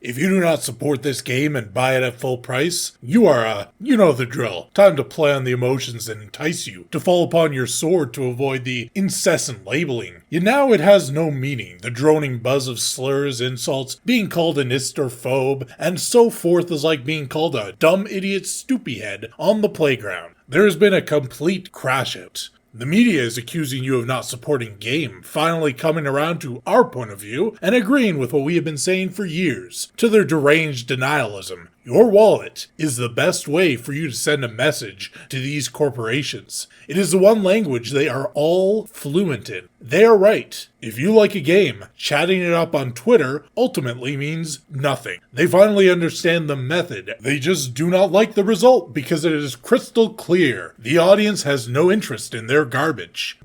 If you do not support this game and buy it at full price, you are you know the drill. Time to play on the emotions that entice you, to fall upon your sword to avoid the incessant labeling. Yet now it has no meaning, the droning buzz of slurs, insults, being called an ist or phobe, and so forth is like being called a dumb idiot stoopyhead on the playground. There has been a complete crash out. The media is accusing you of not supporting game, finally coming around to our point of view and agreeing with what we have been saying for years, to their deranged denialism. Your wallet is the best way for you to send a message to these corporations. It is the one language they are all fluent in. They are right. If you like a game, chatting it up on Twitter ultimately means nothing. They finally understand the method. They just do not like the result because it is crystal clear. The audience has no interest in their garbage.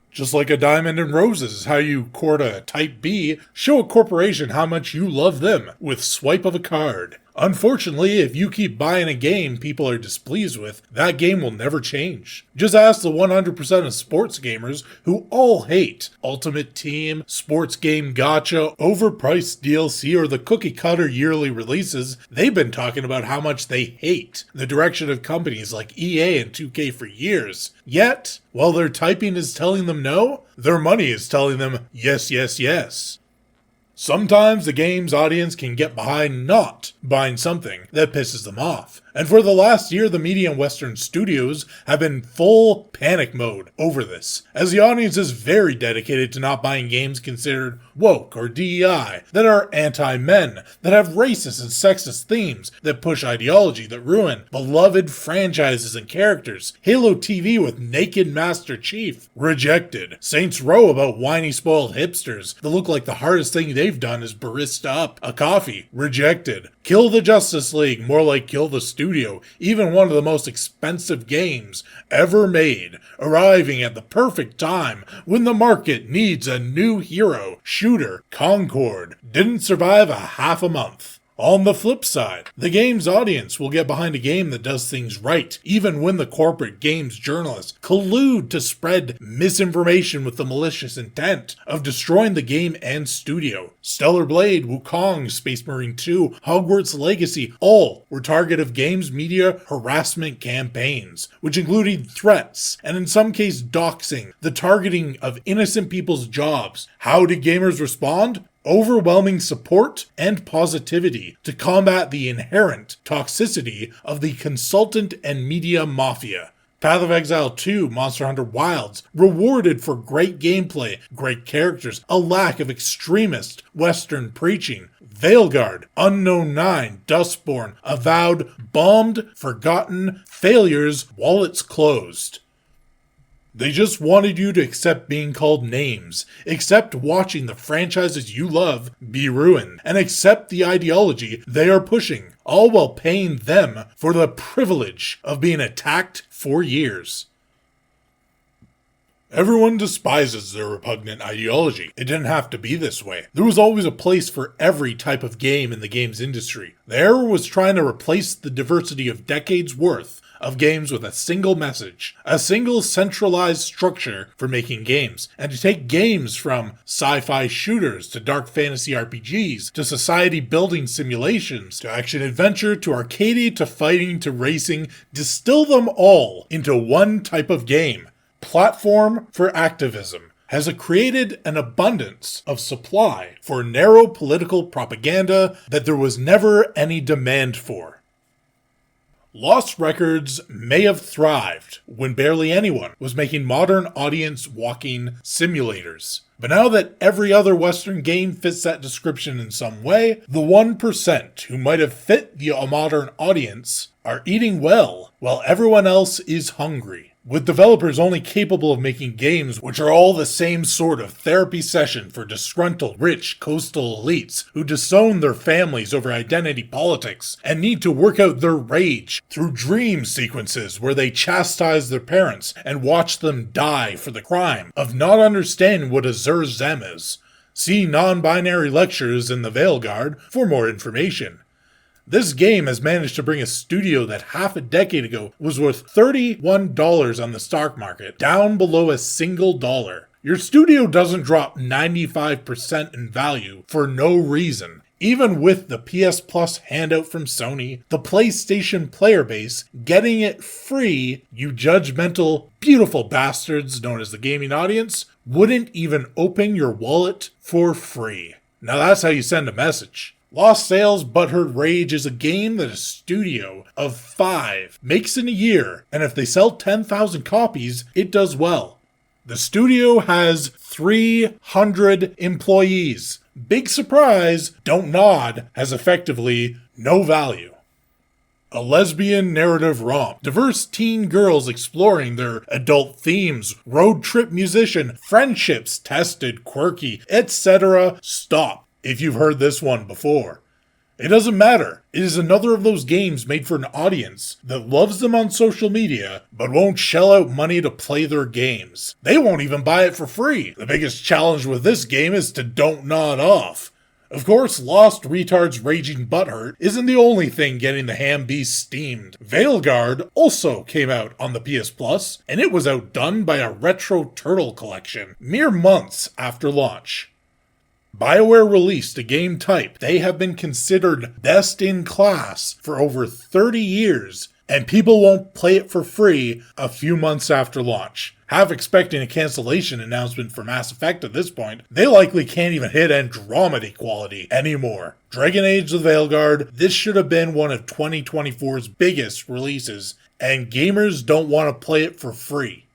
Just like a diamond and roses is how you court a type B, show a corporation how much you love them with swipe of a card. Unfortunately, if you keep buying a game people are displeased with, that game will never change. Just ask the 100% of sports gamers who all hate Ultimate Team, Sports Game Gacha, overpriced DLC, or the cookie cutter yearly releases. They've been talking about how much they hate the direction of companies like EA and 2K for years. Yet, while their typing is telling them no, their money is telling them yes, yes, yes. Sometimes the game's audience can get behind not buying something that pisses them off. And for the last year, the media and Western studios have been full panic mode over this, as the audience is very dedicated to not buying games considered woke or DEI, that are anti-men, that have racist and sexist themes, that push ideology, that ruin beloved franchises and characters. Halo TV with Naked Master Chief, rejected. Saints Row about whiny spoiled hipsters that look like the hardest thing they've done is barista up a coffee, rejected. Kill the Justice League, more like kill the studio, even one of the most expensive games ever made, arriving at the perfect time when the market needs a new hero. Shooter, Concord, didn't survive a half a month. On the flip side, the game's audience will get behind a game that does things right, even when the corporate games journalists collude to spread misinformation with the malicious intent of destroying the game and studio. Stellar Blade, Wukong, Space Marine 2, Hogwarts Legacy, all were target of games media harassment campaigns, which included threats, and in some cases doxing, the targeting of innocent people's jobs. How did gamers respond? Overwhelming support and positivity to combat the inherent toxicity of the consultant and media mafia. Path of Exile 2, Monster Hunter Wilds, rewarded for great gameplay, great characters, a lack of extremist Western preaching. Veilguard, Unknown 9, Dustborn, Avowed, bombed, forgotten, failures, wallets closed. They just wanted you to accept being called names, accept watching the franchises you love be ruined, and accept the ideology they are pushing, all while paying them for the privilege of being attacked for years. Everyone despises their repugnant ideology. It didn't have to be this way. There was always a place for every type of game in the games industry. The era was trying to replace the diversity of decades worth of games with a single message, a single centralized structure for making games, and to take games from sci-fi shooters to dark fantasy RPGs to society building simulations to action adventure to arcade to fighting to racing, distill them all into one type of game. Platform for activism has created an abundance of supply for narrow political propaganda that there was never any demand for. Lost Records may have thrived when barely anyone was making modern audience walking simulators. But now that every other Western game fits that description in some way, the 1% who might have fit the modern audience are eating well, while everyone else is hungry. With developers only capable of making games which are all the same sort of therapy session for disgruntled, rich, coastal elites who disown their families over identity politics and need to work out their rage through dream sequences where they chastise their parents and watch them die for the crime of not understanding what a Zur-Zem is. See non-binary lectures in the Veilguard for more information. This game has managed to bring a studio that half a decade ago was worth $31 on the stock market down below a single dollar. Your studio doesn't drop 95% in value for no reason. Even with the PS Plus handout from Sony, the PlayStation player base getting it free, you judgmental, beautiful bastards known as the gaming audience wouldn't even open your wallet for free. Now that's how you send a message. Lost Sales Butthurt Rage is a game that a studio of 5 makes in a year, and if they sell 10,000 copies, it does well. The studio has 300 employees. Big surprise, don't nod, has effectively no value. A lesbian narrative romp. Diverse teen girls exploring their adult themes. Road trip musician. Friendships tested, quirky, etc. Stop if you've heard this one before. It doesn't matter. It is another of those games made for an audience that loves them on social media, but won't shell out money to play their games. They won't even buy it for free. The biggest challenge with this game is to don't nod off. Of course, Lost Retard's Raging Butthurt isn't the only thing getting the ham beast steamed. Veilguard also came out on the PS Plus, and it was outdone by a retro turtle collection, mere months after launch. BioWare released a game type they have been considered best in class for over 30 years, and people won't play it for free a few months after launch. Half expecting a cancellation announcement for Mass Effect at this point, they likely can't even hit Andromeda quality anymore. Dragon Age the Veilguard, this should have been one of 2024's biggest releases, and gamers don't want to play it for free.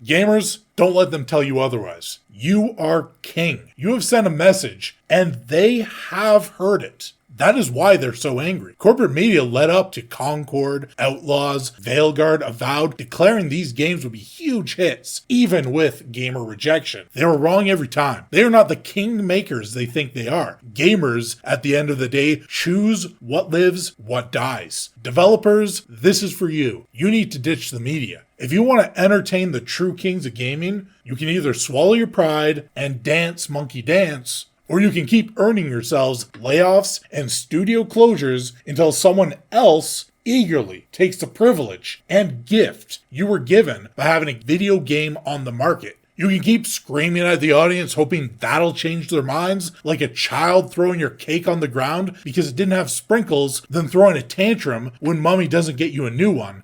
Gamers, don't let them tell you otherwise. You are king. You have sent a message, and they have heard it. That is why they're so angry. Corporate media led up to Concord, Outlaws, Veilguard, Avowed, declaring these games would be huge hits, even with gamer rejection. They were wrong every time. They are not the king makers they think they are. Gamers, at the end of the day, choose what lives, what dies. Developers, this is for you. You need to ditch the media. If you want to entertain the true kings of gaming, you can either swallow your pride and dance monkey dance, or you can keep earning yourselves layoffs and studio closures until someone else eagerly takes the privilege and gift you were given by having a video game on the market. You can keep screaming at the audience hoping that'll change their minds, like a child throwing your cake on the ground because it didn't have sprinkles, then throwing a tantrum when mommy doesn't get you a new one.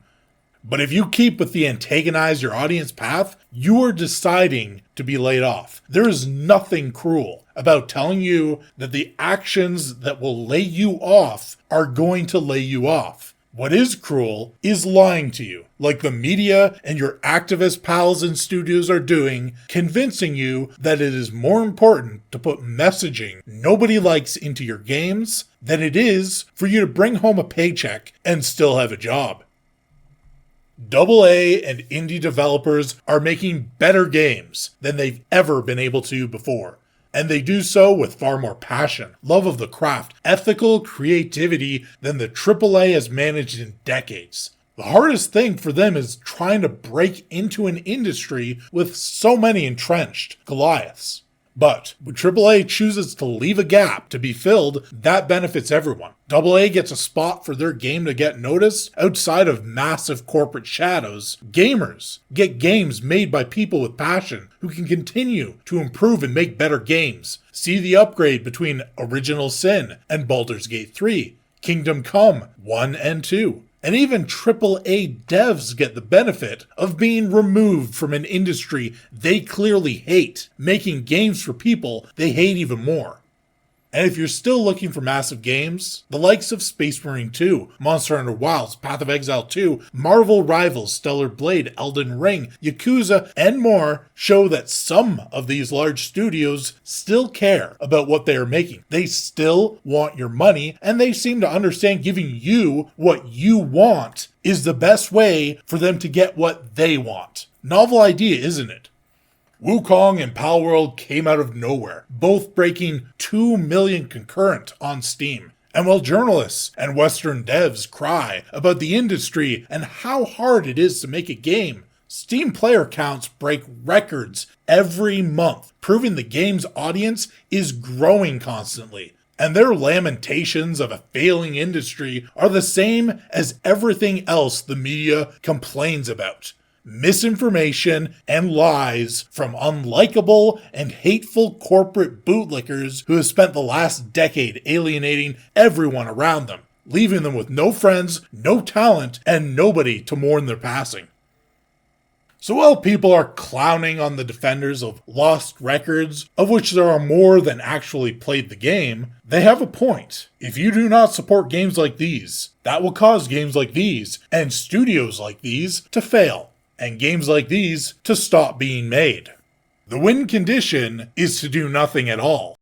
But if you keep with the antagonize your audience path, you are deciding to be laid off. There is nothing cruel about telling you that the actions that will lay you off are going to lay you off. What is cruel is lying to you, like the media and your activist pals in studios are doing, convincing you that it is more important to put messaging nobody likes into your games than it is for you to bring home a paycheck and still have a job. AA and indie developers are making better games than they've ever been able to before. And they do so with far more passion, love of the craft, ethical creativity than the AAA has managed in decades. The hardest thing for them is trying to break into an industry with so many entrenched Goliaths. But when AAA chooses to leave a gap to be filled, that benefits everyone. AA gets a spot for their game to get noticed outside of massive corporate shadows. Gamers get games made by people with passion who can continue to improve and make better games. See the upgrade between Original Sin and Baldur's Gate 3, Kingdom Come 1 and 2. And even AAA devs get the benefit of being removed from an industry they clearly hate, making games for people they hate even more. And if you're still looking for massive games, the likes of Space Marine 2, Monster Hunter Wilds, Path of Exile 2, Marvel Rivals, Stellar Blade, Elden Ring, Yakuza, and more show that some of these large studios still care about what they are making. They still want your money, and they seem to understand giving you what you want is the best way for them to get what they want. Novel idea, isn't it? Wukong and Palworld came out of nowhere, both breaking 2 million concurrent on Steam. And while journalists and Western devs cry about the industry and how hard it is to make a game, Steam player counts break records every month, proving the game's audience is growing constantly. And their lamentations of a failing industry are the same as everything else the media complains about. misinformation, and lies from unlikable and hateful corporate bootlickers who have spent the last decade alienating everyone around them, leaving them with no friends, no talent, and nobody to mourn their passing. So while people are clowning on the defenders of lost records, of which there are more than actually played the game, they have a point. If you do not support games like these, that will cause games like these and studios like these to fail, and games like these to stop being made. The win condition is to do nothing at all.